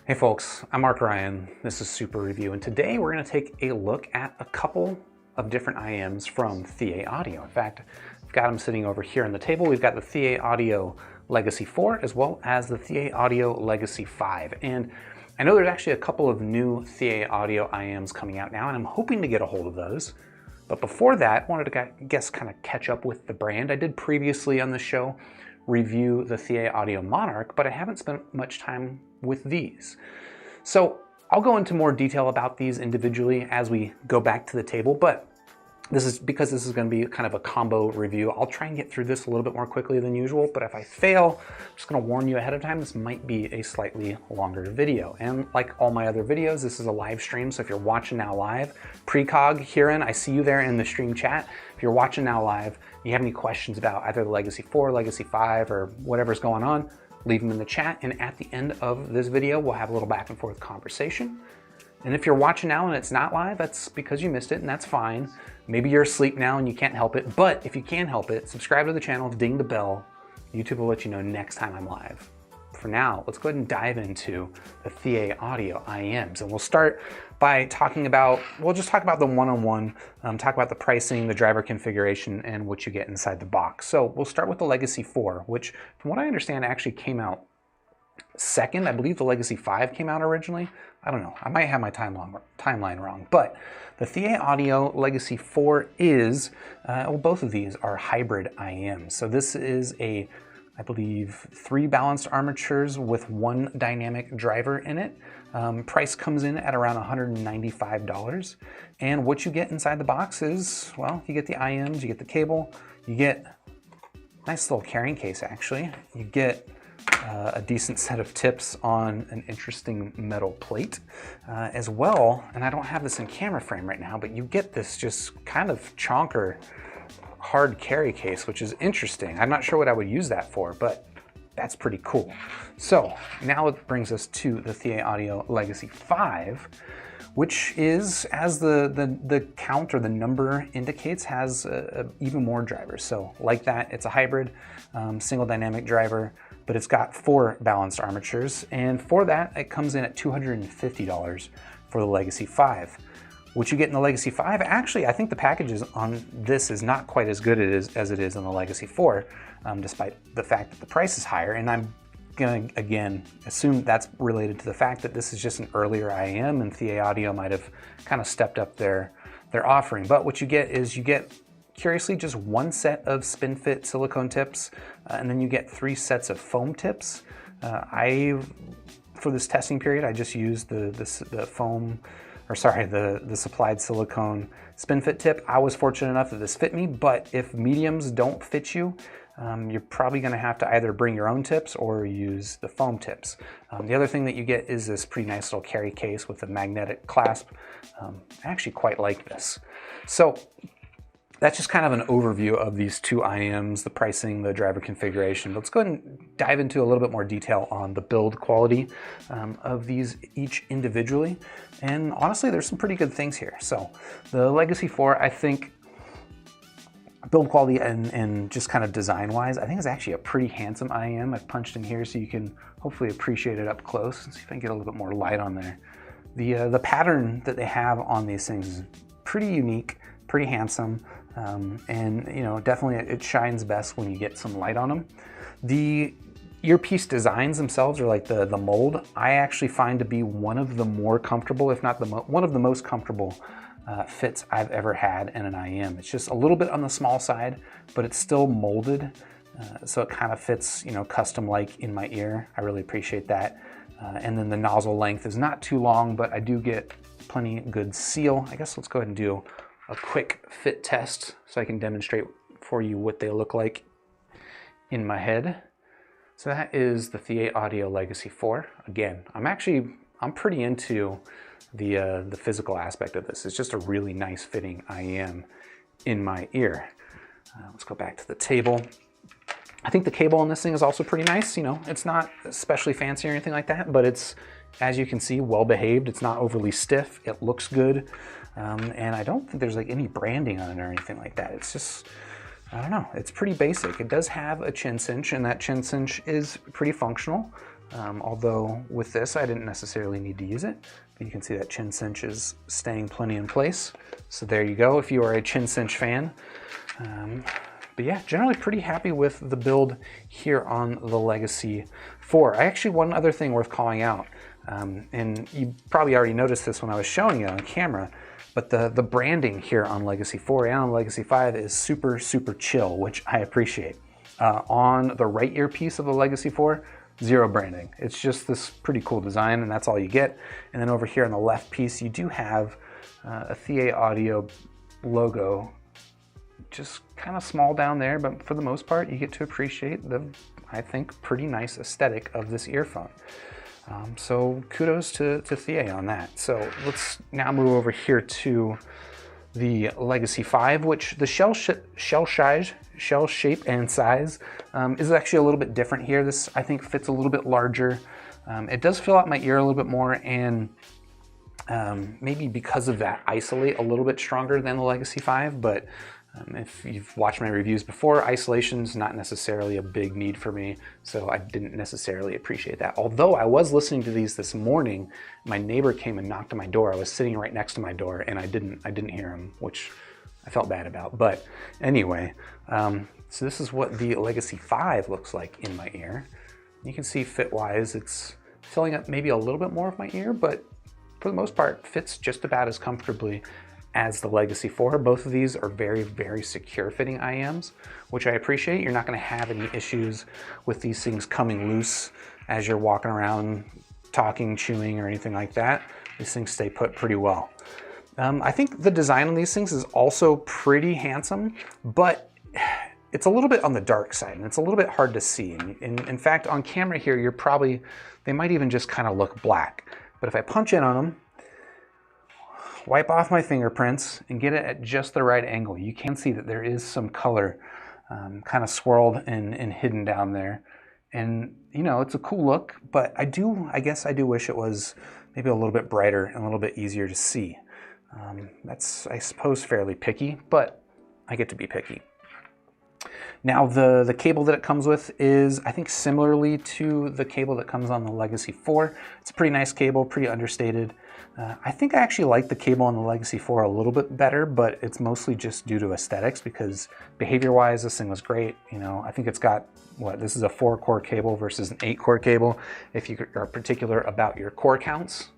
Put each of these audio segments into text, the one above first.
Hey folks, I'm Mark Ryan. This is Super Review, and today we're going to take a look at a couple of different IMs from ThieAudio. In fact, I've got them sitting over here on the table. We've got the ThieAudio Legacy 4 as well as the ThieAudio Legacy 5. And I know there's actually a couple of new ThieAudio IMs coming out now, and I'm hoping to get a hold of those. But before that, I wanted to kind of catch up with the brand. I did previously on the show review the ThieAudio Monarch, but I haven't spent much time with these. So I'll go into more detail about these individually as we go back to the table, but this is going to be kind of a combo review. I'll try and get through this a little bit more quickly than usual, but if I fail, I'm just going to warn you ahead of time, this might be a slightly longer video. And like all my other videos, this is a live stream, so if you're watching now live, precog, Kieran, I see you there in the stream chat. If you're watching now live, you have any questions about either the Legacy 4, Legacy 5, or whatever's going on, leave them in the chat, and at the end of this video, we'll have a little back and forth conversation. And if you're watching now and it's not live, that's because you missed it, and that's fine. Maybe you're asleep now and you can't help it, but if you can help it, subscribe to the channel, ding the bell. YouTube will let you know next time I'm live. For now, let's go ahead and dive into the ThieAudio IMs, and we'll start by talking about, we'll just talk about the one-on-one, talk about the pricing, the driver configuration, and what you get inside the box. So we'll start with the Legacy 4, which from what I understand actually came out second. I believe the Legacy 5 came out originally. I don't know, I might have my timeline wrong, but the ThieAudio Legacy 4 is, well, both of these are hybrid IMs. So this is a, I believe, 3 balanced armatures with 1 dynamic driver in it. Price comes in at around $195. And what you get inside the box is, well, you get the IMs, you get the cable, you get a nice little carrying case actually. You get a decent set of tips on an interesting metal plate as well. And I don't have this in camera frame right now, but you get this just kind of chonker hard carry case, which is interesting. I'm not sure what I would use that for, but that's pretty cool. So now it brings us to the ThieAudio Legacy 5, which is, as the count or the number indicates, has even more drivers. So like that, it's a hybrid single dynamic driver, but it's got 4 balanced armatures. And for that, it comes in at $250 for the Legacy 5. What you get in the Legacy 5, actually, I think the packages on this is not quite as good as it is on the Legacy 4, despite the fact that the price is higher. And I'm gonna, again, assume that's related to the fact that this is just an earlier IM and ThieAudio might have kind of stepped up their offering. But what you get is, you get, curiously, just 1 set of spin fit silicone tips, and then you get 3 sets of foam tips. For this testing period, I just used the foam, or sorry, the supplied silicone spin fit tip. I was fortunate enough that this fit me, but if mediums don't fit you, you're probably gonna have to either bring your own tips or use the foam tips. The other thing that you get is this pretty nice little carry case with a magnetic clasp. I actually quite like this. So that's just kind of an overview of these 2 IMs, the pricing, the driver configuration. Let's go ahead and dive into a little bit more detail on the build quality of these each individually. And honestly, there's some pretty good things here. So the Legacy 4, I think, build quality and just kind of design-wise, I think it's actually a pretty handsome IM. I've punched in here so you can hopefully appreciate it up close. Let's see if I can get a little bit more light on there. The pattern that they have on these things is pretty unique, pretty handsome. And you know, definitely it shines best when you get some light on them. The earpiece designs themselves, or like the mold, I actually find to be one of the more comfortable, if not one of the most comfortable fits I've ever had in an IM. It's just a little bit on the small side, but it's still molded, so it kind of fits, you know, custom-like in my ear. I really appreciate that. And then the nozzle length is not too long, but I do get plenty good seal. I guess let's go ahead and do a quick fit test so I can demonstrate for you what they look like in my head. So that is the ThieAudio Legacy 4. Again, I'm pretty into the physical aspect of this. It's just a really nice fitting IM in my ear. Let's go back to the table. I think the cable on this thing is also pretty nice. You know, it's not especially fancy or anything like that, but it's, as you can see, well behaved. It's not overly stiff. It looks good. And I don't think there's like any branding on it or anything like that. It's just, I don't know, it's pretty basic. It does have a chin cinch, and that chin cinch is pretty functional. Although with this, I didn't necessarily need to use it. You can see that chin cinch is staying plenty in place. So there you go, if you are a chin cinch fan. But yeah, generally pretty happy with the build here on the Legacy 4. One other thing worth calling out, and you probably already noticed this when I was showing it on camera, but the branding here on Legacy 4 and on Legacy 5 is super, super chill, which I appreciate. On the right earpiece of the Legacy 4, zero branding. It's just this pretty cool design, and that's all you get. And then over here on the left piece, you do have a ThieAudio logo, just kind of small down there, but for the most part, you get to appreciate the, I think, pretty nice aesthetic of this earphone. So kudos to Thie on that. So let's now move over here to the Legacy 5, which the shell shape and size is actually a little bit different here. This, I think, fits a little bit larger. It does fill out my ear a little bit more, and maybe because of that, isolate a little bit stronger than the Legacy 5, but if you've watched my reviews before, isolation's not necessarily a big need for me, so I didn't necessarily appreciate that. Although I was listening to these this morning, my neighbor came and knocked on my door. I was sitting right next to my door, and I didn't hear him, which I felt bad about. But anyway, so this is what the Legacy 5 looks like in my ear. You can see fit-wise, it's filling up maybe a little bit more of my ear, but for the most part, fits just about as comfortably as the Legacy 4. Both of these are very, very secure fitting IEMs, which I appreciate. You're not gonna have any issues with these things coming loose as you're walking around, talking, chewing, or anything like that. These things stay put pretty well. I think the design on these things is also pretty handsome, but it's a little bit on the dark side, and it's a little bit hard to see. In fact, on camera here, they might even just kind of look black. But if I punch in on them, wipe off my fingerprints, and get it at just the right angle, you can see that there is some color kind of swirled and hidden down there. And you know, it's a cool look, but I guess I do wish it was maybe a little bit brighter and a little bit easier to see. That's, I suppose, fairly picky, but I get to be picky. Now the cable that it comes with is, I think, similarly to the cable that comes on the Legacy 4. It's a pretty nice cable, pretty understated. I think I actually like the cable on the Legacy 4 a little bit better, but it's mostly just due to aesthetics, because behavior-wise, this thing was great. You know, I think it's got, this is a 4-core cable versus an 8-core cable. If you are particular about your core counts,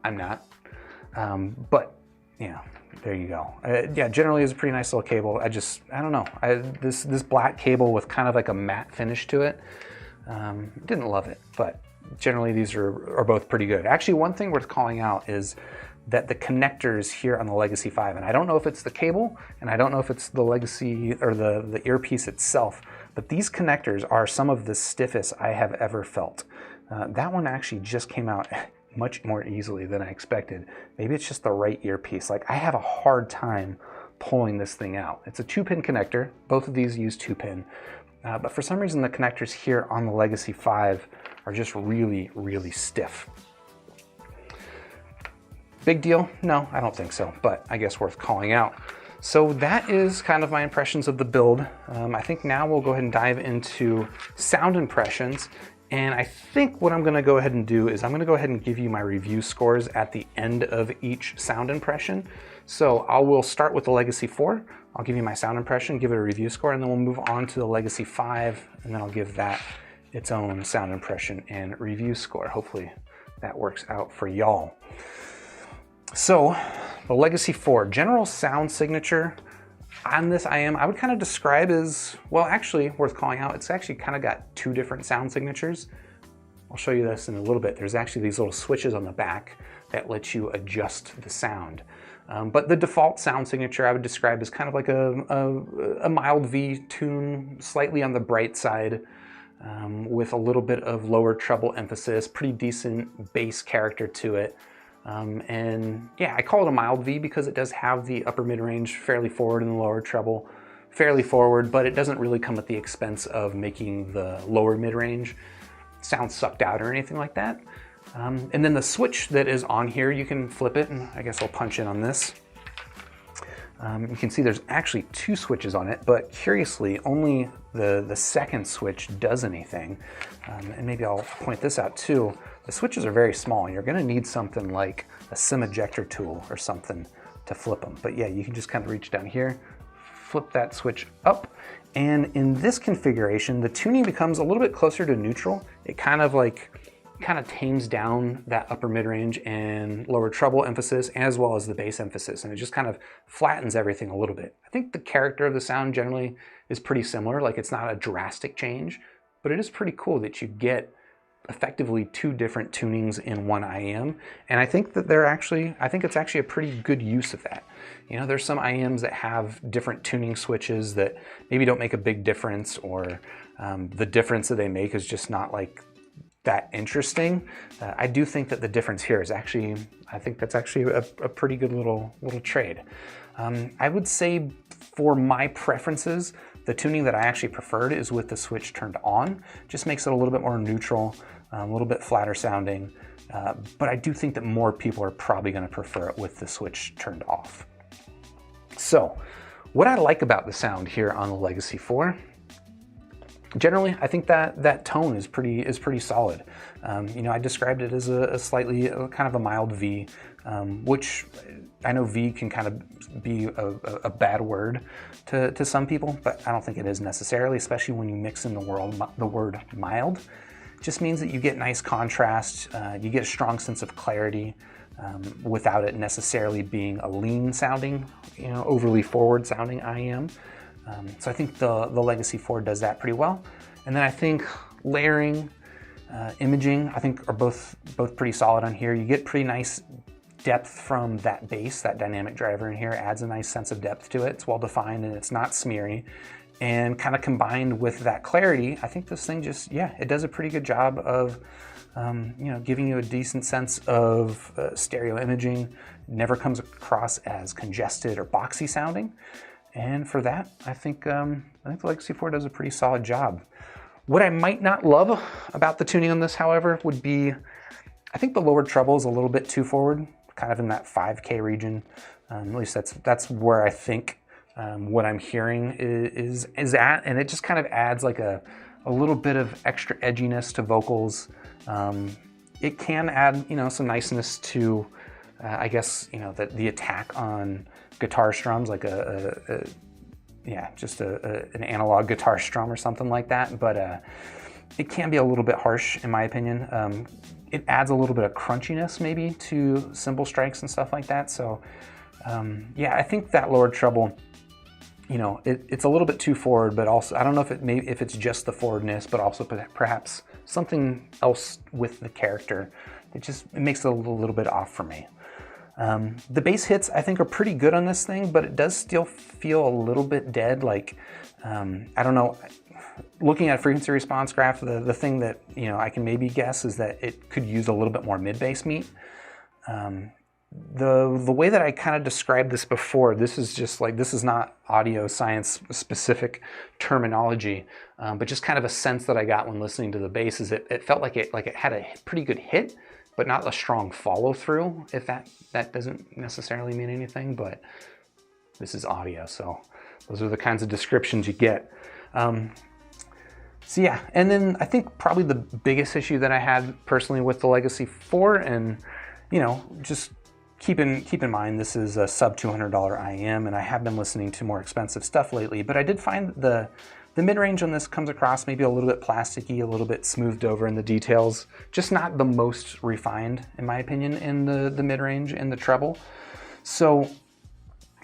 I'm not. But, yeah, there you go. Yeah, generally it's a pretty nice little cable. I don't know. This black cable with kind of like a matte finish to it, didn't love it, but generally these are both pretty good. Actually, one thing worth calling out is that the connectors here on the Legacy 5, and I don't know if it's the cable, and I don't know if it's the Legacy or the earpiece itself, but these connectors are some of the stiffest I have ever felt. That one actually just came out much more easily than I expected. Maybe it's just the right earpiece. Like, I have a hard time pulling this thing out. It's a 2-pin connector. Both of these use 2-pin. But for some reason, the connectors here on the Legacy 5 are just really, really stiff. Big deal? No, I don't think so, but I guess worth calling out. So that is kind of my impressions of the build. I think now we'll go ahead and dive into sound impressions. And I think what I'm gonna go ahead and do is I'm gonna go ahead and give you my review scores at the end of each sound impression. So I will start with the Legacy 4. I'll give you my sound impression, give it a review score, and then we'll move on to the Legacy 5, and then I'll give that its own sound impression and review score. Hopefully that works out for y'all. So the Legacy 4, general sound signature on this IM, I would kind of describe as, well, actually worth calling out, it's actually kind of got 2 different sound signatures. I'll show you this in a little bit. There's actually these little switches on the back that let you adjust the sound. But the default sound signature I would describe as kind of like a mild V tune, slightly on the bright side, with a little bit of lower treble emphasis, pretty decent bass character to it. And yeah, I call it a mild V because it does have the upper mid-range fairly forward and the lower treble fairly forward, but it doesn't really come at the expense of making the lower mid-range sound sucked out or anything like that. And then the switch that is on here, you can flip it, and I guess I'll punch in on this. You can see there's actually 2 switches on it, but curiously, only the second switch does anything. And maybe I'll point this out too. The switches are very small. You're gonna need something like a SIM ejector tool or something to flip them. But yeah, you can just kind of reach down here, flip that switch up, and in this configuration, the tuning becomes a little bit closer to neutral. It kind of tames down that upper mid-range and lower treble emphasis, as well as the bass emphasis, and it just kind of flattens everything a little bit. I think the character of the sound generally is pretty similar. Like, it's not a drastic change, but it is pretty cool that you get effectively 2 different tunings in one IEM, and I think that it's actually a pretty good use of that. You know, there's some IEMs that have different tuning switches that maybe don't make a big difference, or the difference that they make is just not like that interesting. I do think that the difference here is actually, I think that's actually a pretty good little trade. I would say for my preferences, the tuning that I actually preferred is with the switch turned on. Just makes it a little bit more neutral, a little bit flatter sounding, but I do think that more people are probably gonna prefer it with the switch turned off. So, what I like about the sound here on the Legacy 4, generally, I think that tone is pretty solid. You know, I described it as a slightly kind of a mild V, which I know V can kind of be a bad word to some people, but I don't think it is necessarily, especially when you mix in the word mild. It just means that you get nice contrast, you get a strong sense of clarity, without it necessarily being a lean sounding, you know, overly forward sounding IEM. So I think the Legacy 4 does that pretty well. And then I think layering, imaging, I think are both pretty solid on here. You get pretty nice depth from that bass. That dynamic driver in here adds a nice sense of depth to it. It's well defined and it's not smeary. And kind of combined with that clarity, I think this thing just, yeah, it does a pretty good job of you know, giving you a decent sense of stereo imaging. Never comes across as congested or boxy sounding. And for that, I think the Legacy 4 does a pretty solid job. What I might not love about the tuning on this, however, would be, I think the lower treble is a little bit too forward, kind of in that 5K region. At least that's where I think what I'm hearing is at, and it just kind of adds like a little bit of extra edginess to vocals. It can add, you know, some niceness to, I guess, you know, the attack on guitar strums, like just an analog guitar strum or something like that, but it can be a little bit harsh in my opinion. It adds a little bit of crunchiness maybe to cymbal strikes and stuff like that. So yeah, I think that lower treble, you know, it's a little bit too forward, but also I don't know if it's just the forwardness, but also perhaps something else with the character. It makes it a little bit off for me. The bass hits I think are pretty good on this thing, but it does still feel a little bit dead. Like, I don't know, looking at a frequency response graph, the thing that, you know, I can maybe guess is that it could use a little bit more mid-bass meat. The way that I kind of described this before, this is just like, this is not audio science specific terminology, but just kind of a sense that I got when listening to the bass is it felt like it had a pretty good hit, but not a strong follow through, if that doesn't necessarily mean anything, but this is audio, so those are the kinds of descriptions you get. So yeah, and then I think probably the biggest issue that I had personally with the Legacy 4, and you know, just keep in mind this is a sub $200 IEM, and I have been listening to more expensive stuff lately, but I did find the mid-range on this comes across maybe a little bit plasticky, a little bit smoothed over in the details, just not the most refined, in my opinion, in the mid-range and the treble. So,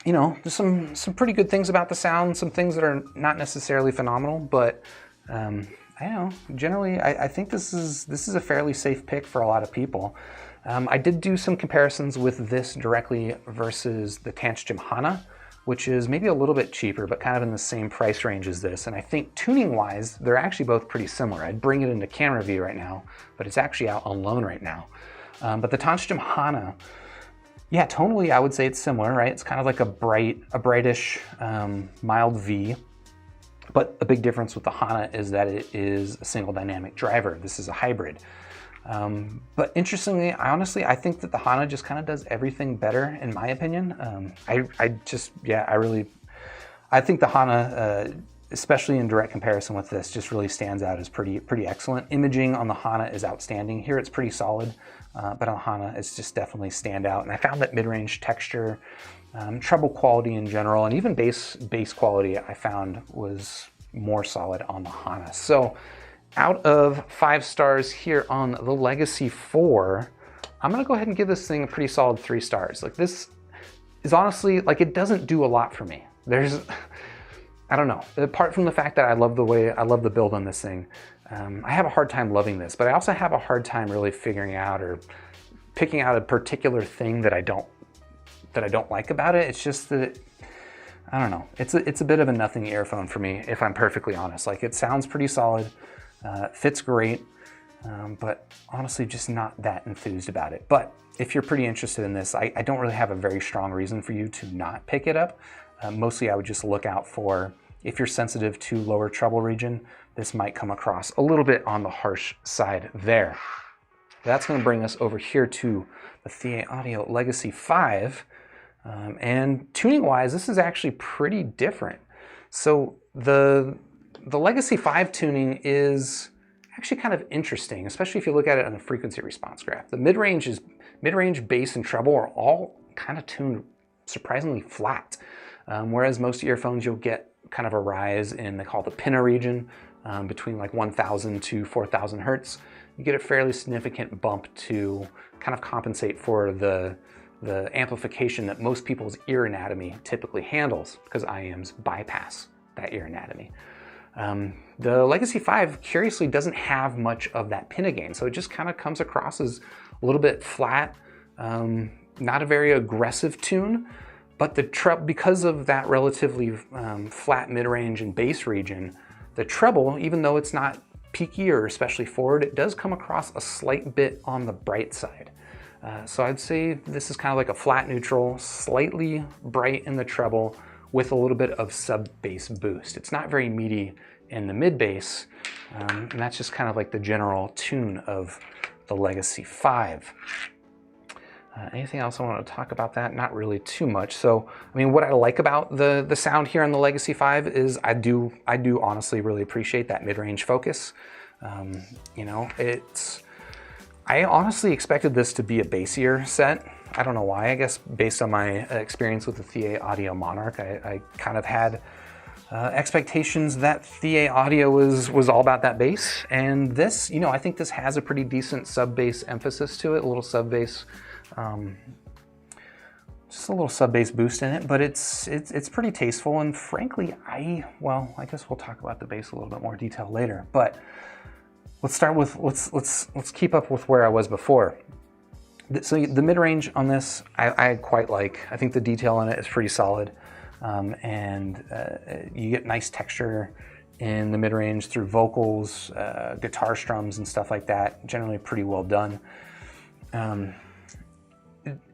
you know, there's some pretty good things about the sound, some things that are not necessarily phenomenal, but I don't know, generally I think this is a fairly safe pick for a lot of people. I did do some comparisons with this directly versus the Tantrum Hana, which is maybe a little bit cheaper, but kind of in the same price range as this. And I think tuning-wise, they're actually both pretty similar. I'd bring it into camera view right now, but it's actually out on loan right now. But the Tantrum Hana, yeah, tonally I would say it's similar, right? It's kind of like a brightish, mild V. But a big difference with the Hana is that it is a single dynamic driver. This is a hybrid. But interestingly, I think that the Hana just kind of does everything better, in my opinion. I think the Hana, especially in direct comparison with this, just really stands out as pretty excellent. Imaging on the Hana is outstanding. Here it's pretty solid, but on the Hana it's just definitely stand out. And I found that mid-range texture, treble quality in general, and even bass quality I found was more solid on the Hana. So out of 5 stars here on the Legacy 4, I'm gonna go ahead and give this thing a pretty solid 3 stars. Like, this is honestly, like, it doesn't do a lot for me. I don't know, apart from the fact that I love the build on this thing, I have a hard time loving this, but I also have a hard time really figuring out or picking out a particular thing that I don't like about it. It's just that, I don't know, it's a bit of a nothing earphone for me, if I'm perfectly honest. Like, it sounds pretty solid, fits great, but honestly just not that enthused about it. But if you're pretty interested in this, I don't really have a very strong reason for you to not pick it up. Mostly I would just look out for, if you're sensitive to lower treble region, this might come across a little bit on the harsh side there. That's going to bring us over here to the ThieAudio Legacy 5. And tuning wise, this is actually pretty different. So the Legacy 5 tuning is actually kind of interesting, especially if you look at it on the frequency response graph. The mid-range, bass, and treble are all kind of tuned surprisingly flat. Whereas most earphones, you'll get kind of a rise in, they call it the pinna region, between like 1000 to 4000 hertz. You get a fairly significant bump to kind of compensate for the amplification that most people's ear anatomy typically handles, because IEMs bypass that ear anatomy. The Legacy 5, curiously, doesn't have much of that pinna gain, so it just kind of comes across as a little bit flat, not a very aggressive tune, but because of that relatively flat mid-range and bass region, the treble, even though it's not peaky or especially forward, it does come across a slight bit on the bright side. So I'd say this is kind of like a flat neutral, slightly bright in the treble with a little bit of sub-bass boost. It's not very meaty in the mid-bass, and that's just kind of like the general tune of the Legacy 5. Anything else I want to talk about that? Not really too much. So, I mean, what I like about the sound here on the Legacy 5 is I do honestly really appreciate that mid-range focus. You know, I honestly expected this to be a bassier set. I don't know why. I guess based on my experience with the ThieAudio Monarch, I kind of had expectations that ThieAudio was all about that bass. And this, you know, I think this has a pretty decent sub-bass emphasis to it, a little sub-bass, just a little sub-bass boost in it, but it's pretty tasteful. And frankly, I guess we'll talk about the bass a little bit more detail later, but let's start with, let's keep up with where I was before. So the mid-range on this, I quite like. I think the detail on it is pretty solid. And you get nice texture in the mid-range through vocals, guitar strums and stuff like that. Generally pretty well done.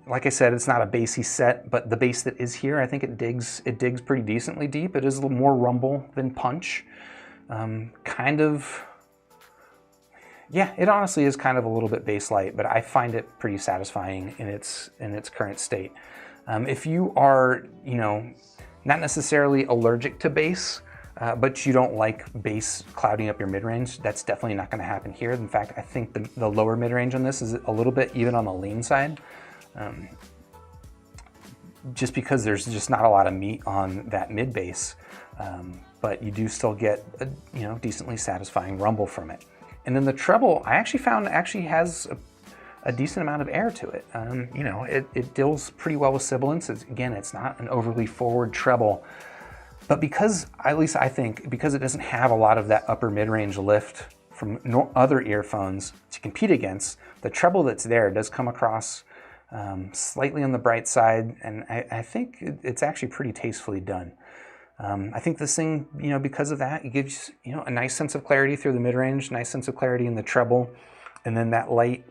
Like I said, it's not a bassy set, but the bass that is here, I think it digs pretty decently deep. It is a little more rumble than punch. Yeah, it honestly is kind of a little bit bass light, but I find it pretty satisfying in its current state. If you are, you know, not necessarily allergic to bass, but you don't like bass clouding up your mid-range, that's definitely not going to happen here. In fact, I think the lower mid-range on this is a little bit even on the lean side, just because there's just not a lot of meat on that mid-bass, but you do still get a, you know, decently satisfying rumble from it. And then the treble, I actually found has a decent amount of air to it. You know, it deals pretty well with sibilance. Again, it's not an overly forward treble, but because, at least I think, because it doesn't have a lot of that upper mid-range lift from other earphones to compete against, the treble that's there does come across slightly on the bright side, and I think it's actually pretty tastefully done. I think this thing, you know, because of that, it gives, you know, a nice sense of clarity through the mid-range, nice sense of clarity in the treble, and then that light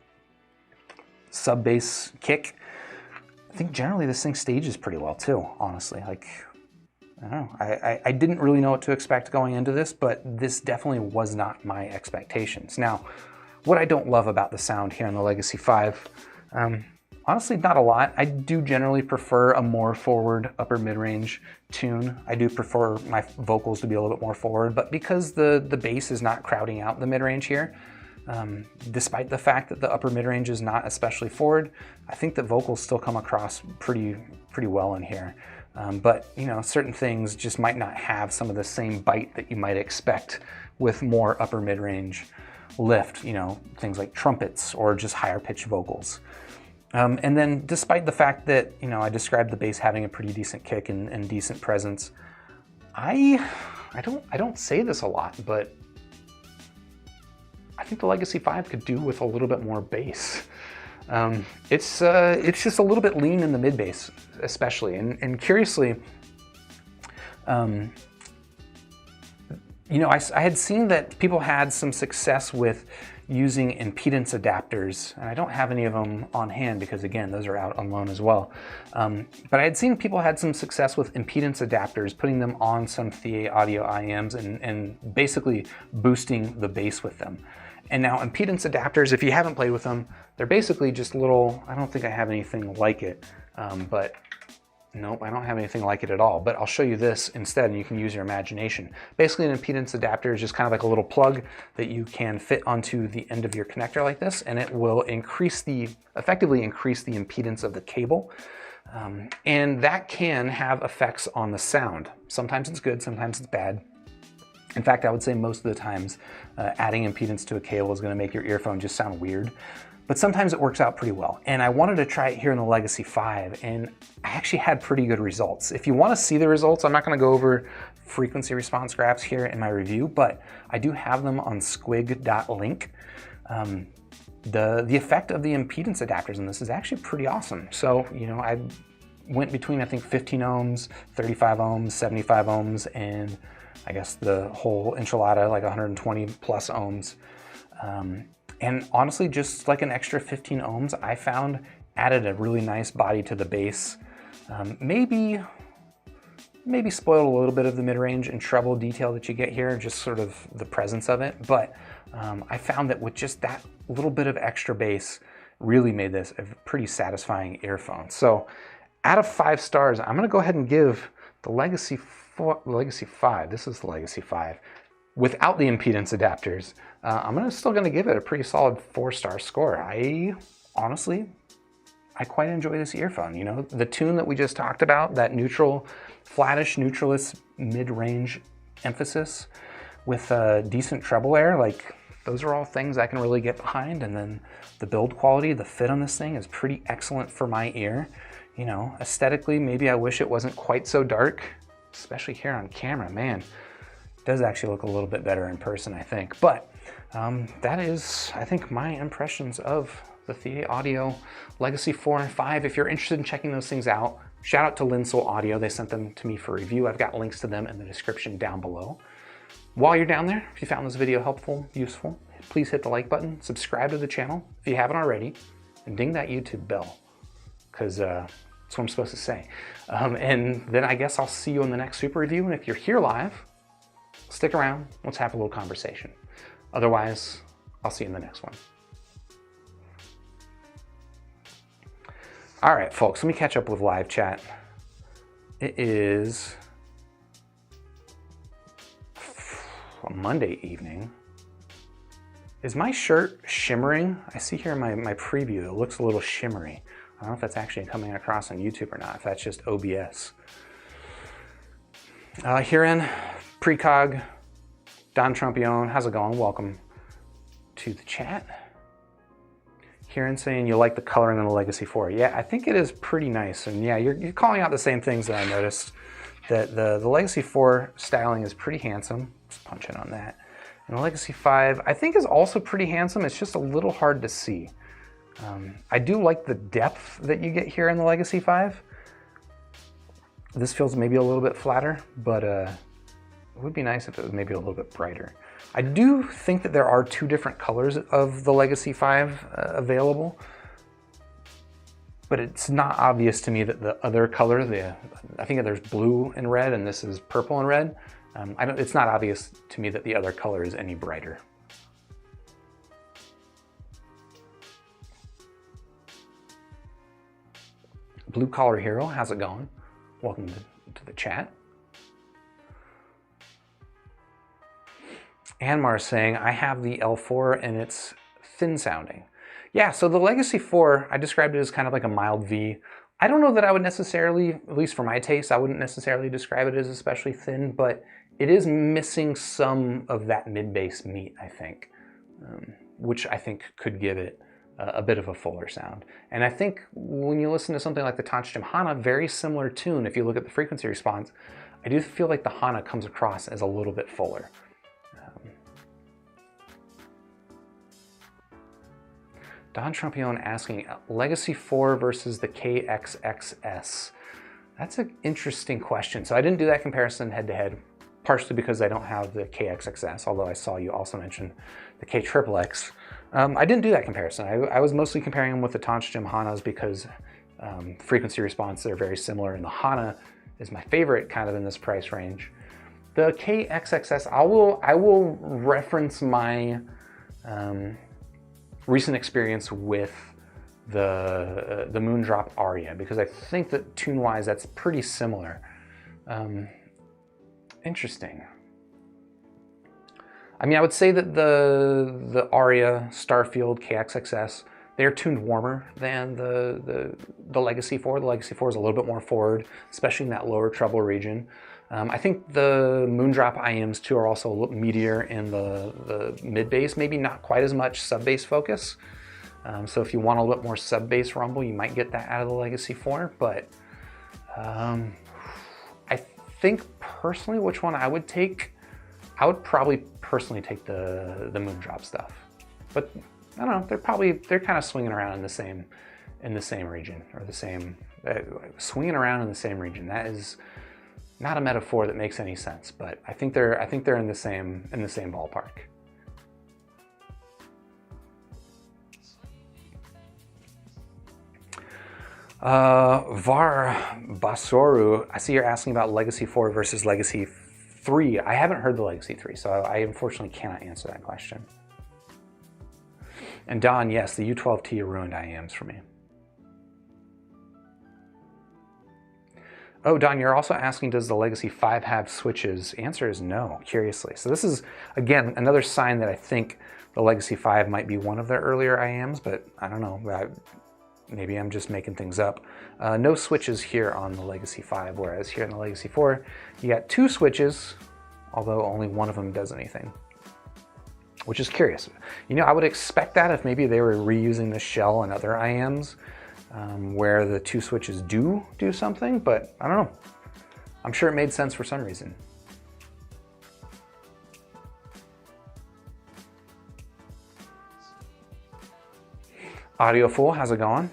sub-bass kick. I think generally this thing stages pretty well too, honestly. Like, I don't know, I didn't really know what to expect going into this, but this definitely was not my expectations. Now, What I don't love about the sound here on the Legacy 5, honestly, not a lot. I do generally prefer a more forward upper mid-range tune. I do prefer my vocals to be a little bit more forward, but because the bass is not crowding out the mid-range here, despite the fact that the upper mid-range is not especially forward, I think that vocals still come across pretty well in here. But you know, certain things just might not have some of the same bite that you might expect with more upper mid-range lift, you know, things like trumpets or just higher pitched vocals. And then despite the fact that, you know, I described the bass having a pretty decent kick and decent presence, I don't say this a lot, but I think the Legacy 5 could do with a little bit more bass. It's just a little bit lean in the mid bass, especially. And curiously, you know, I had seen that people had some success with using impedance adapters, and I don't have any of them on hand because, again, those are out on loan as well. But I had seen people had some success with impedance adapters, putting them on some ThieAudio IEMs and basically boosting the bass with them. And now impedance adapters, if you haven't played with them, they're basically just little, I don't think I have anything like it, but nope, I don't have anything like it at all, but I'll show you this instead and you can use your imagination. Basically, an impedance adapter is just kind of like a little plug that you can fit onto the end of your connector like this, and it will effectively increase the impedance of the cable. And that can have effects on the sound. Sometimes it's good, sometimes it's bad. In fact, I would say most of the times adding impedance to a cable is going to make your earphone just sound weird. But sometimes it works out pretty well. And I wanted to try it here in the Legacy 5, and I actually had pretty good results. If you want to see the results, I'm not going to go over frequency response graphs here in my review, but I do have them on squig.link. The effect of the impedance adapters in this is actually pretty awesome. So, you know, I went between, I think, 15 ohms, 35 ohms, 75 ohms, and I guess the whole enchilada, like 120 plus ohms. And honestly, just like an extra 15 ohms, I found added a really nice body to the bass. Maybe spoiled a little bit of the mid-range and treble detail that you get here, just sort of the presence of it. But I found that with just that little bit of extra bass, really made this a pretty satisfying earphone. So out of 5 stars, I'm gonna go ahead and give the Legacy 5, this is the Legacy 5, without the impedance adapters, I'm still gonna give it a pretty solid 4-star score. Honestly, I quite enjoy this earphone. You know, the tune that we just talked about, that neutral, flattish, neutralist, mid-range emphasis with a decent treble air, like those are all things I can really get behind. And then the build quality, the fit on this thing is pretty excellent for my ear. You know, aesthetically, maybe I wish it wasn't quite so dark, especially here on camera, man. Does actually look a little bit better in person, I think. But that is, I think, my impressions of the ThieAudio Legacy 4 and 5. If you're interested in checking those things out, shout out to Linsel Audio. They sent them to me for review. I've got links to them in the description down below. While you're down there, if you found this video helpful, useful, please hit the like button, subscribe to the channel if you haven't already, and ding that YouTube bell, because that's what I'm supposed to say. And then I guess I'll see you in the next super review. And if you're here live, stick around, let's have a little conversation. Otherwise, I'll see you in the next one. All right, folks, let me catch up with live chat. It is a Monday evening. Is my shirt shimmering? I see here in my preview, it looks a little shimmery. I don't know if that's actually coming across on YouTube or not, if that's just OBS. Here in Precog, Don Trumpione, how's it going? Welcome to the chat. Kieran saying you like the coloring on the Legacy 4. Yeah, I think it is pretty nice. And yeah, you're calling out the same things that I noticed. That the Legacy 4 styling is pretty handsome. Just punch in on that. And the Legacy 5, I think, is also pretty handsome. It's just a little hard to see. I do like the depth that you get here in the Legacy 5. This feels maybe a little bit flatter, but it would be nice if it was maybe a little bit brighter. I do think that there are 2 different colors of the Legacy 5 available, but it's not obvious to me that the other color, I think there's blue and red, and this is purple and red. It's not obvious to me that the other color is any brighter. Blue Collar Hero, how's it going? Welcome to the chat. Anmar is saying, I have the L4 and it's thin sounding. Yeah, so the Legacy 4, I described it as kind of like a mild V. I don't know that I would necessarily, at least for my taste, I wouldn't necessarily describe it as especially thin, but it is missing some of that mid-bass meat, I think, which I think could give it a bit of a fuller sound. And I think when you listen to something like the Tonstim Hana, very similar tune, if you look at the frequency response, I do feel like the Hana comes across as a little bit fuller. Don Trumpion asking, Legacy 4 versus the KXXS. That's an interesting question. So I didn't do that comparison head-to-head, partially because I don't have the KXXS, although I saw you also mention the KXXX. I didn't do that comparison. I was mostly comparing them with the Tonstim Hanas because frequency response, they're very similar, and the Hana is my favorite kind of in this price range. The KXXS, I will reference my recent experience with the Moondrop Aria, because I think that tune-wise that's pretty similar. Interesting. I mean, I would say that the Aria, Starfield, KXXS, they're tuned warmer than the Legacy 4. The Legacy 4 is a little bit more forward, especially in that lower treble region. I think the Moondrop IMs too are also a little meatier in the mid-bass, maybe not quite as much sub-bass focus. So if you want a little bit more sub-bass rumble, you might get that out of the Legacy 4. But I think personally, which one I would take, I would probably personally take the Moondrop stuff. But I don't know, they're kind of swinging around in the same region, or the same swinging around in the same region. That is not a metaphor that makes any sense, but I think they're in the same ballpark. Var Basoru, I see you're asking about Legacy 4 versus Legacy 3. I haven't heard the Legacy 3, so I unfortunately cannot answer that question. And Don, yes, the U12T ruined IAMs for me. Oh, Don, you're also asking, does the Legacy 5 have switches? Answer is no, curiously. So this is, again, another sign that I think the Legacy 5 might be one of their earlier IAMs, but I don't know. Maybe I'm just making things up. No switches here on the Legacy 5, whereas here in the Legacy 4, you got 2 switches, although only one of them does anything, which is curious. You know, I would expect that if maybe they were reusing the shell in other IAMs, where the 2 switches do something, but I don't know. I'm sure it made sense for some reason. Audio Fool, how's it going?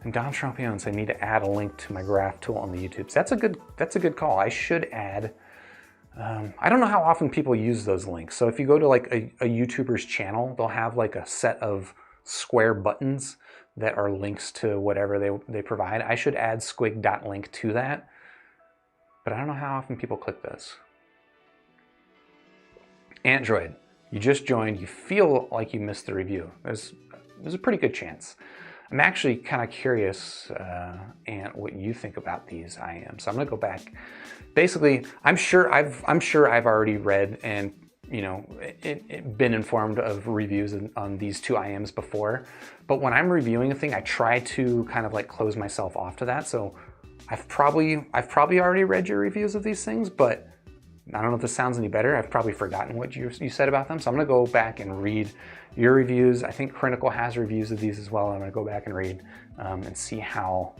And Don Trumpion said, I need to add a link to my graph tool on the YouTube. So that's a good call. I should add. I don't know how often people use those links. So if you go to like a YouTuber's channel, they'll have like a set of square buttons that are links to whatever they provide. I should add squig.link to that, but I don't know how often people click those. Android, you just joined. You feel like you missed the review. There's a pretty good chance. I'm actually kind of curious, Ant, what you think about these IMs. So I'm gonna go back. Basically, I'm sure I've already read and been informed of reviews on these 2 IMs before. But when I'm reviewing a thing, I try to kind of like close myself off to that. So I've probably already read your reviews of these things, but I don't know if this sounds any better. I've probably forgotten what you said about them. So I'm gonna go back and read your reviews. I think Critical has reviews of these as well. I'm gonna go back and read and see how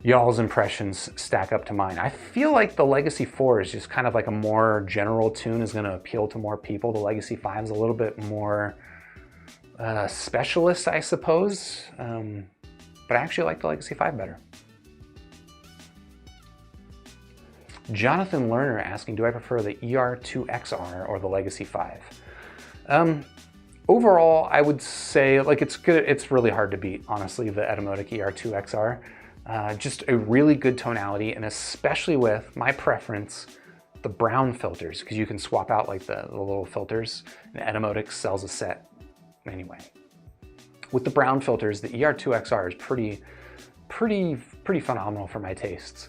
y'all's impressions stack up to mine. I feel like the Legacy 4 is just kind of like a more general tune, is gonna appeal to more people. The Legacy 5 is a little bit more specialist, I suppose. But I actually like the Legacy 5 better. Jonathan Lerner asking, do I prefer the ER2XR or the Legacy 5? Overall, I would say like it's good. It's really hard to beat, honestly, the Etymotic ER2XR. Just a really good tonality, and especially with my preference, the brown filters, because you can swap out like the little filters, and Etymotic sells a set anyway. with the brown filters, the ER2XR is pretty phenomenal for my tastes.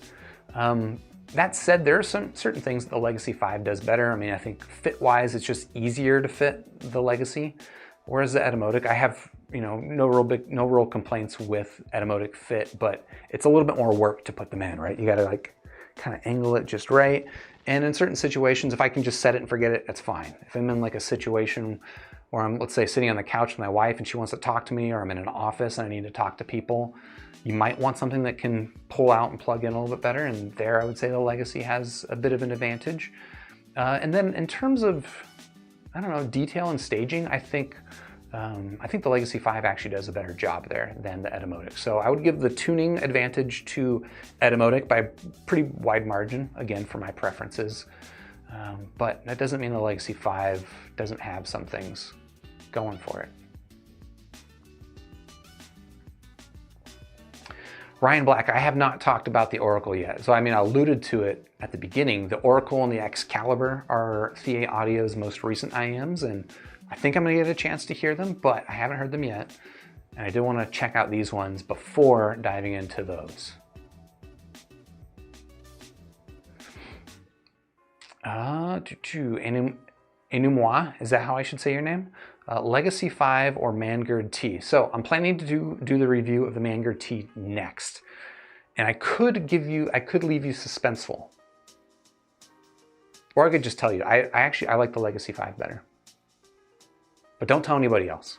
That said, there are some certain things that the Legacy 5 does better. I mean, I think fit-wise, it's just easier to fit the Legacy, whereas the Etymotic, I have, you know, no real complaints with Etymotic fit, but it's a little bit more work to put them in, right? You got to like kind of angle it just right. And in certain situations, if I can just set it and forget it, that's fine. If I'm in like a situation where I'm, let's say, sitting on the couch with my wife and she wants to talk to me, or I'm in an office and I need to talk to people, you might want something that can pull out and plug in a little bit better, and there I would say the Legacy has a bit of an advantage. And then in terms of, I don't know, detail and staging, I think the Legacy 5 actually does a better job there than the Etymotic. So I would give the tuning advantage to Etymotic by a pretty wide margin, again, for my preferences. But that doesn't mean the Legacy 5 doesn't have some things going for it. Ryan Black, I have not talked about the Oracle yet. So I mean, I alluded to it at the beginning. The Oracle and the Excalibur are ThieAudio's most recent IMs, and I think I'm gonna get a chance to hear them, but I haven't heard them yet. And I did wanna check out these ones before diving into those. Enumoi, is that how I should say your name? Legacy 5 or Mangird T. So I'm planning to do the review of the Mangird T next. And I could leave you suspenseful. Or I could just tell you, I like the Legacy 5 better. But don't tell anybody else.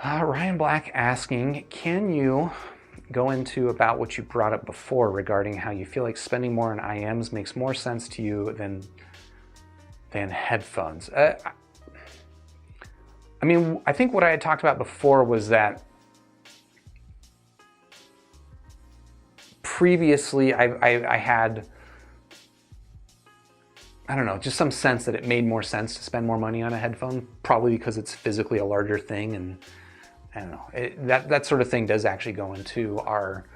Ryan Black asking, can you go into about what you brought up before regarding how you feel like spending more on IMs makes more sense to you than headphones? I mean, I think what I had talked about before was that previously I had, I don't know, just some sense that it made more sense to spend more money on a headphone, probably because it's physically a larger thing, and I don't know, that sort of thing does actually go into our,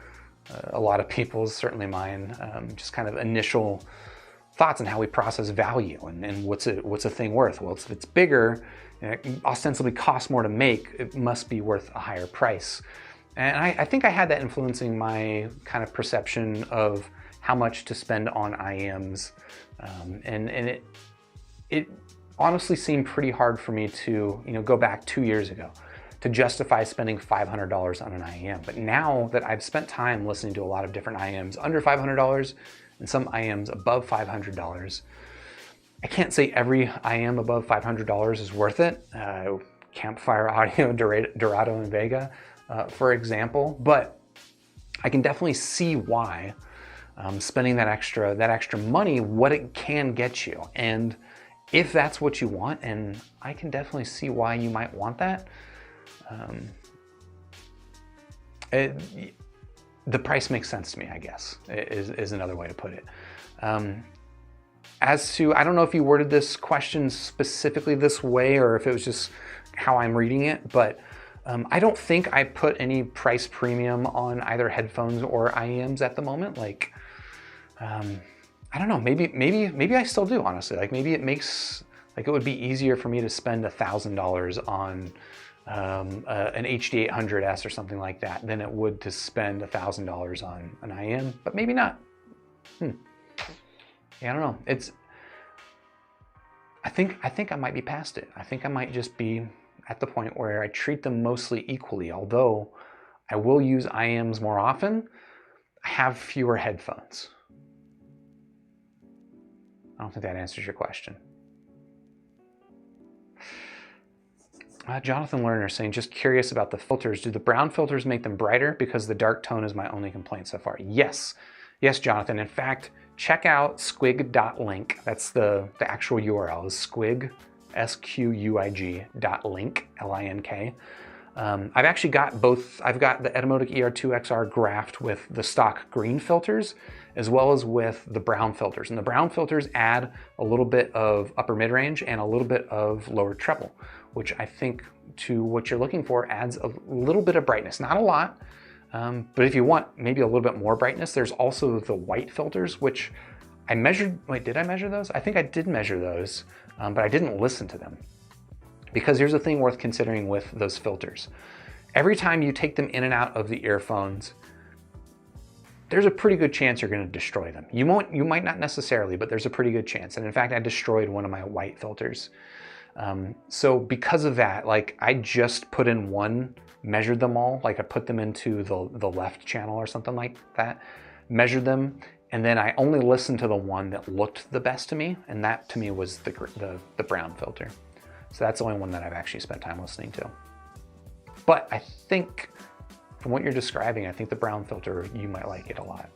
a lot of people's, certainly mine, just kind of initial thoughts on how we process value and what's a thing worth. Well, if it's bigger, it ostensibly costs more to make, it must be worth a higher price. And I think I had that influencing my kind of perception of how much to spend on IMs. And it honestly seemed pretty hard for me to, you know, go back 2 years ago to justify spending $500 on an IM. But now that I've spent time listening to a lot of different IMs under $500 and some IMs above $500, I can't say every IM above $500 is worth it. Campfire Audio, Dorado, and Vega, for example. But I can definitely see why spending that extra money, what it can get you. And if that's what you want, and I can definitely see why you might want that, the price makes sense to me, I guess, is another way to put it. As to, I don't know if you worded this question specifically this way or if it was just how I'm reading it, but I don't think I put any price premium on either headphones or IEMs at the moment. Like, I don't know, maybe I still do, honestly. Like, maybe it makes, like, it would be easier for me to spend $1,000 on an HD800S or something like that than it would to spend $1,000 on an IM, but maybe not. Yeah, I don't know. I think I might be past it. I think I might just be at the point where I treat them mostly equally. Although I will use IMs more often, I have fewer headphones. I don't think that answers your question. Jonathan Lerner saying, just curious about the filters. Do the brown filters make them brighter? Because the dark tone is my only complaint so far. Yes, Jonathan. In fact, check out squig.link. That's the actual URL is squig, SQUIG.link, L-I-N-K. I've actually got both. I've got the Etymotic ER2XR graphed with the stock green filters, as well as with the brown filters. And the brown filters add a little bit of upper mid-range and a little bit of lower treble, which I think to what you're looking for adds a little bit of brightness. Not a lot, But if you want maybe a little bit more brightness, there's also the white filters, which I measured. Wait, did I measure those? I think I did measure those, but I didn't listen to them. Because here's the thing worth considering with those filters. Every time you take them in and out of the earphones, there's a pretty good chance you're going to destroy them. You might not necessarily, but there's a pretty good chance. And in fact, I destroyed one of my white filters. So because of that, like I just put in one, measured them all, like I put them into the left channel or something like that, measured them, and then I only listened to the one that looked the best to me, and that to me was the brown filter. So that's the only one that I've actually spent time listening to. But I think, from what you're describing, I think the brown filter, you might like it a lot.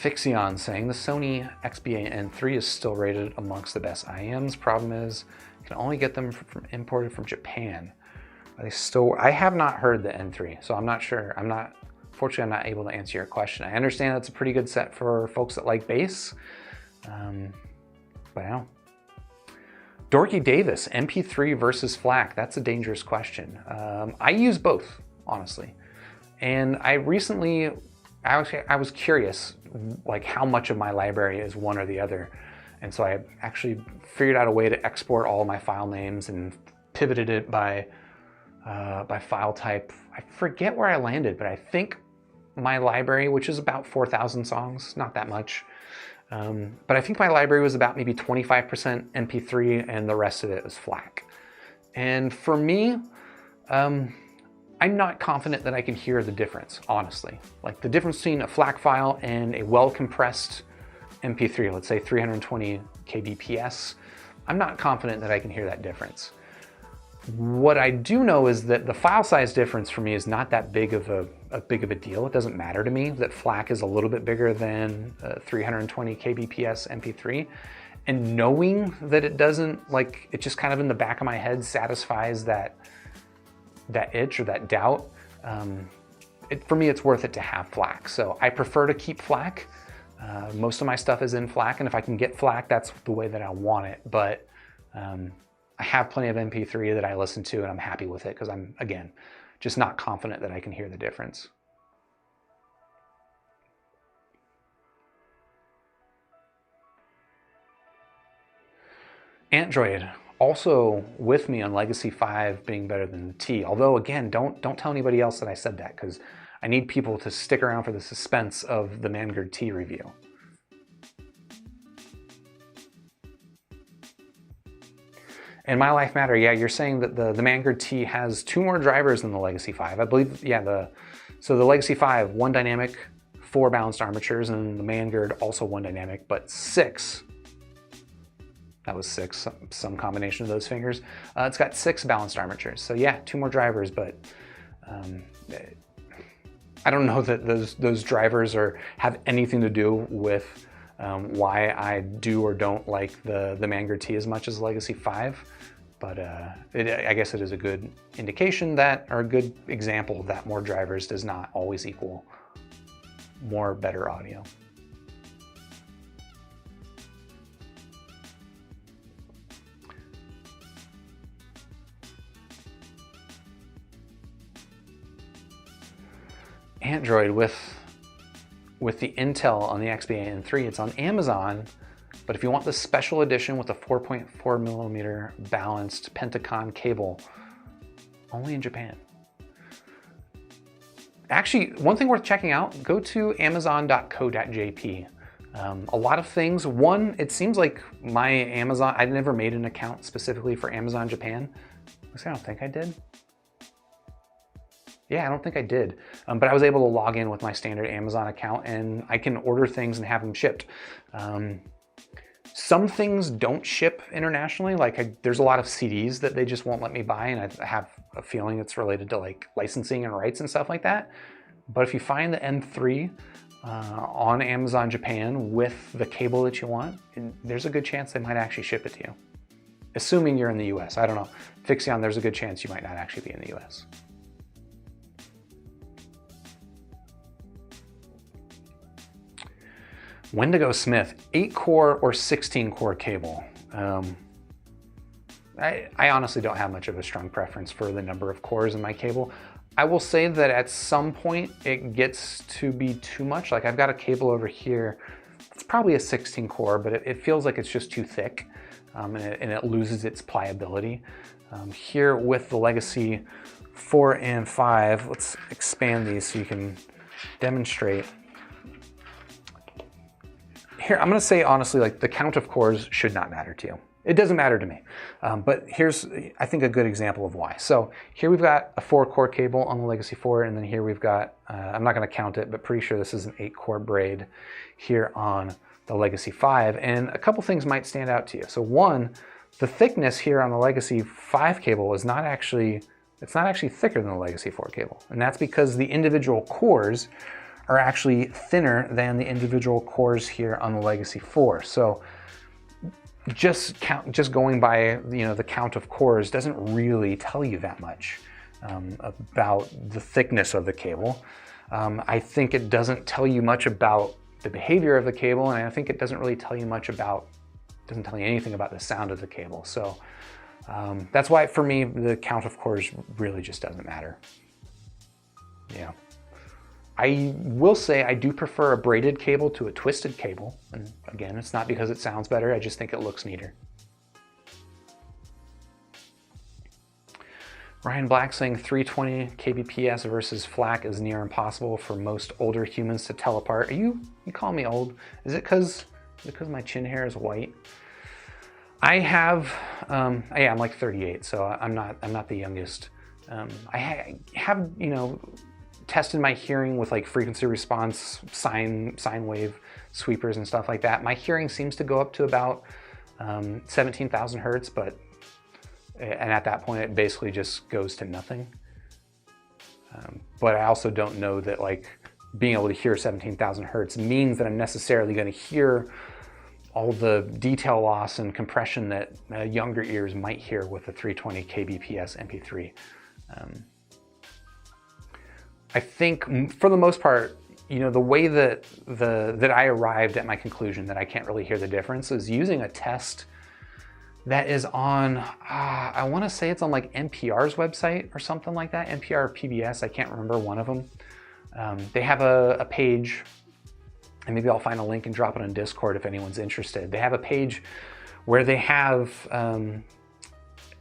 Fixion saying the Sony XBA-N3 is still rated amongst the best IMs. Problem is, you can only get them imported from Japan. Are they still? I have not heard the N3, so I'm not sure. Fortunately, I'm not able to answer your question. I understand that's a pretty good set for folks that like bass, but yeah. Dorky Davis, MP3 versus FLAC. That's a dangerous question. I use both, honestly, and I recently. I was curious, like how much of my library is one or the other. And so I actually figured out a way to export all of my file names and pivoted it by file type. I forget where I landed, but I think my library, which is about 4,000 songs, not that much. But I think my library was about maybe 25% MP3 and the rest of it was FLAC. And for me, I'm not confident that I can hear the difference, honestly. Like the difference between a FLAC file and a well-compressed MP3, let's say 320 kbps, I'm not confident that I can hear that difference. What I do know is that the file size difference for me is not that big of a deal. It doesn't matter to me that FLAC is a little bit bigger than 320 kbps MP3. And knowing that it doesn't, like, it just kind of in the back of my head satisfies that itch or that doubt, for me it's worth it to have FLAC. So I prefer to keep FLAC. Most of my stuff is in FLAC, and if I can get FLAC, that's the way that I want it. But I have plenty of MP3 that I listen to, and I'm happy with it because I'm, again, just not confident that I can hear the difference. Android. Also with me on Legacy 5 being better than the T. Although again, don't tell anybody else that I said that, because I need people to stick around for the suspense of the Manguard T review. In My Life Matter, yeah, you're saying that the Manguard T has 2 more drivers than the Legacy 5. I believe, yeah, so the Legacy 5, 1 dynamic, 4 balanced armatures, and the Manguard also 1 dynamic, but 6. That was 6, some combination of those fingers. It's got 6 balanced armatures. So yeah, 2 more drivers, but I don't know that those drivers have anything to do with why I do or don't like the Manguard T as much as Legacy 5. But I guess it is a good indication that, or a good example that more drivers does not always equal more better audio. Android with the Intel on the XBA-N3, it's on Amazon, but if you want the special edition with a 4.4 millimeter balanced Pentacon cable, only in Japan. Actually, one thing worth checking out, go to amazon.co.jp. A lot of things. One, it seems like my Amazon, I never made an account specifically for Amazon Japan. I don't think I did. Yeah, I don't think I did, but I was able to log in with my standard Amazon account and I can order things and have them shipped. Some things don't ship internationally, like there's a lot of CDs that they just won't let me buy, and I have a feeling it's related to like licensing and rights and stuff like that. But if you find the N3 on Amazon Japan with the cable that you want, there's a good chance they might actually ship it to you. Assuming you're in the US, I don't know. Fixion, there's a good chance you might not actually be in the US. Wendigo Smith, 8-core or 16-core cable. I honestly don't have much of a strong preference for the number of cores in my cable. I will say that at some point it gets to be too much. Like I've got a cable over here. It's probably a 16 core, but it feels like it's just too thick, and it loses its pliability. Here with the Legacy 4 and 5, let's expand these so you can demonstrate. Here, I'm gonna say honestly, like the count of cores should not matter to you. It doesn't matter to me, but here's, I think, a good example of why. So here we've got a 4-core cable on the Legacy 4, and then here we've got, I'm not gonna count it, but pretty sure this is an 8-core braid here on the Legacy 5, and a couple things might stand out to you. So one, the thickness here on the Legacy 5 cable is not actually, it's not actually thicker than the Legacy 4 cable, and that's because the individual cores are actually thinner than the individual cores here on the Legacy 4. So just going by the count of cores doesn't really tell you that much about the thickness of the cable. I think it doesn't tell you much about the behavior of the cable, and I think it doesn't really tell you much about, doesn't tell you anything about the sound of the cable. So that's why for me the count of cores really just doesn't matter. Yeah. I will say I do prefer a braided cable to a twisted cable. And again, it's not because it sounds better, I just think it looks neater. Ryan Black saying 320 kbps versus FLAC is near impossible for most older humans to tell apart. You call me old? Is it because my chin hair is white? I have, yeah, I'm like 38, so I'm not the youngest. I have, tested my hearing with like frequency response, sine wave sweepers and stuff like that. My hearing seems to go up to about 17,000 hertz, and at that point it basically just goes to nothing. But I also don't know that like being able to hear 17,000 hertz means that I'm necessarily going to hear all the detail loss and compression that younger ears might hear with a 320 kbps MP3. I think for the most part, the way that I arrived at my conclusion that I can't really hear the difference is using a test that is on, I want to say it's on like NPR's website or something like that, NPR or PBS, I can't remember, one of them. They have a page, and maybe I'll find a link and drop it on Discord if anyone's interested. They have a page where they have a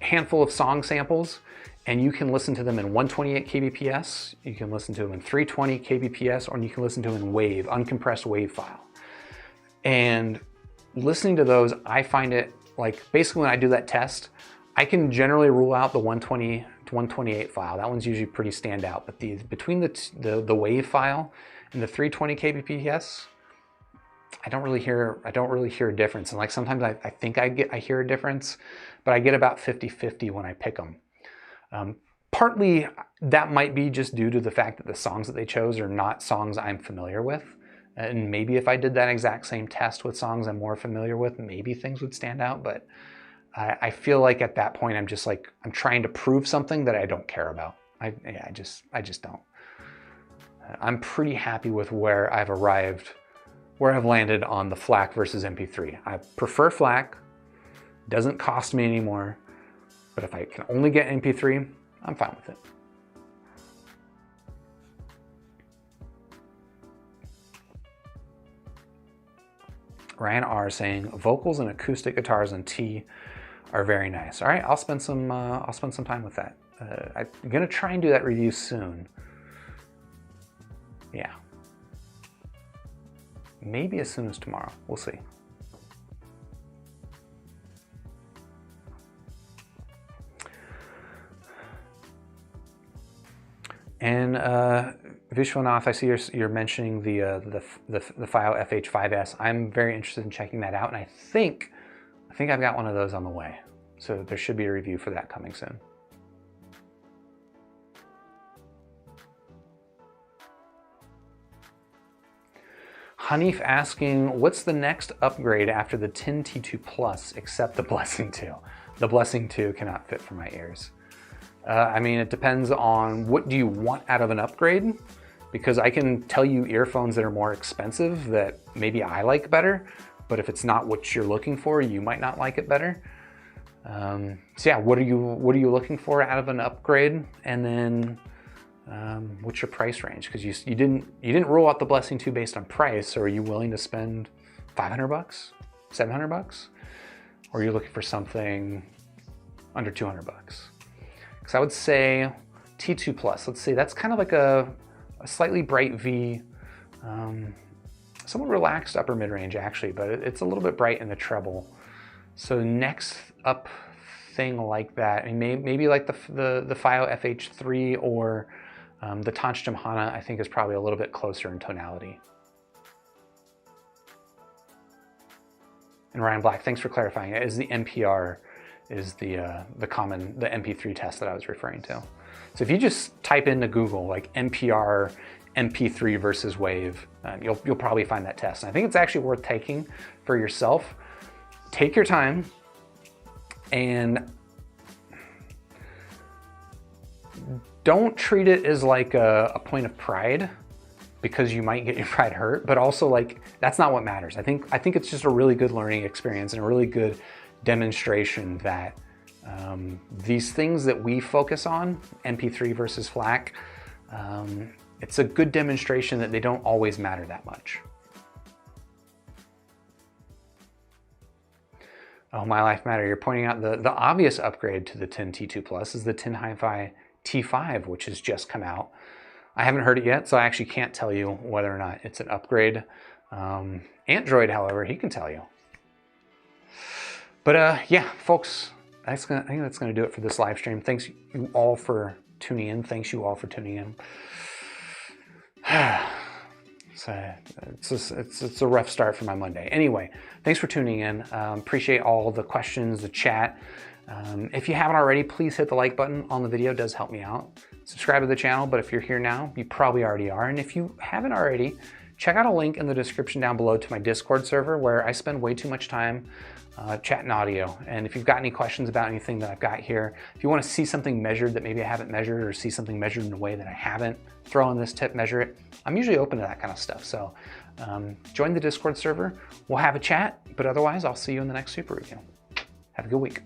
handful of song samples, and you can listen to them in 128 kbps, you can listen to them in 320 kbps, or you can listen to them in WAV, uncompressed WAV file. And listening to those, I find it like, basically when I do that test, I can generally rule out the 120 to 128 file. That one's usually pretty standout, but between the WAV file and the 320 kbps, I don't really hear a difference. And like sometimes I think I hear a difference, but I get about 50-50 when I pick them. Partly that might be just due to the fact that the songs that they chose are not songs I'm familiar with. And maybe if I did that exact same test with songs I'm more familiar with, maybe things would stand out. But I feel like at that point, I'm just like, I'm trying to prove something that I don't care about. I just don't. I'm pretty happy with where I've arrived, where I've landed on the FLAC versus MP3. I prefer FLAC, doesn't cost me anymore. But if I can only get MP3, I'm fine with it. Ryan R saying vocals and acoustic guitars on T are very nice. All right, I'll spend some time with that. I'm gonna try and do that review soon. Yeah, maybe as soon as tomorrow. We'll see. And Vishwanath, I see you're mentioning the file FH5S. I'm very interested in checking that out, and I think I've got one of those on the way. So there should be a review for that coming soon. Hanif asking, what's the next upgrade after the TIN T2 Plus except the Blessing 2? The Blessing 2 cannot fit for my ears. I mean, it depends on what do you want out of an upgrade, because I can tell you earphones that are more expensive that maybe I like better, but if it's not what you're looking for, you might not like it better. So yeah, what are you looking for out of an upgrade? And then what's your price range? Because you didn't rule out the Blessing 2 based on price. So are you willing to spend $500, $700, or are you looking for something under $200? Because I would say T2 Plus. Let's see, that's kind of like a slightly bright V, somewhat relaxed upper mid range actually, but it's a little bit bright in the treble. So next up thing like that, I mean, maybe like the FiO FH3 or the Tonstum Hana, I think is probably a little bit closer in tonality. And Ryan Black, thanks for clarifying. It is the NPR is the MP3 test that I was referring to. So if you just type into Google like NPR MP3 versus Wave, you'll probably find that test. And I think it's actually worth taking for yourself. Take your time and don't treat it as like a point of pride, because you might get your pride hurt, but also like that's not what matters. I think it's just a really good learning experience and a really good demonstration that these things that we focus on, MP3 versus FLAC, it's a good demonstration that they don't always matter that much. Oh, My Life Matter, you're pointing out the obvious upgrade to the TIN T2 Plus is the TIN Hi-Fi T5, which has just come out. I haven't heard it yet, so I actually can't tell you whether or not it's an upgrade. Android, however, he can tell you. But yeah, folks, I think that's gonna do it for this live stream. Thanks you all for tuning in. Thanks you all for tuning in. It's a rough start for my Monday. Anyway, thanks for tuning in. Appreciate all the questions, the chat. If you haven't already, please hit the like button on the video. It does help me out. Subscribe to the channel, but if you're here now, you probably already are. And if you haven't already, check out a link in the description down below to my Discord server, where I spend way too much time chatting audio. And if you've got any questions about anything that I've got here, if you want to see something measured that maybe I haven't measured, or see something measured in a way that I haven't, throw on this tip, measure it. I'm usually open to that kind of stuff. So join the Discord server. We'll have a chat, but otherwise I'll see you in the next super review. Have a good week.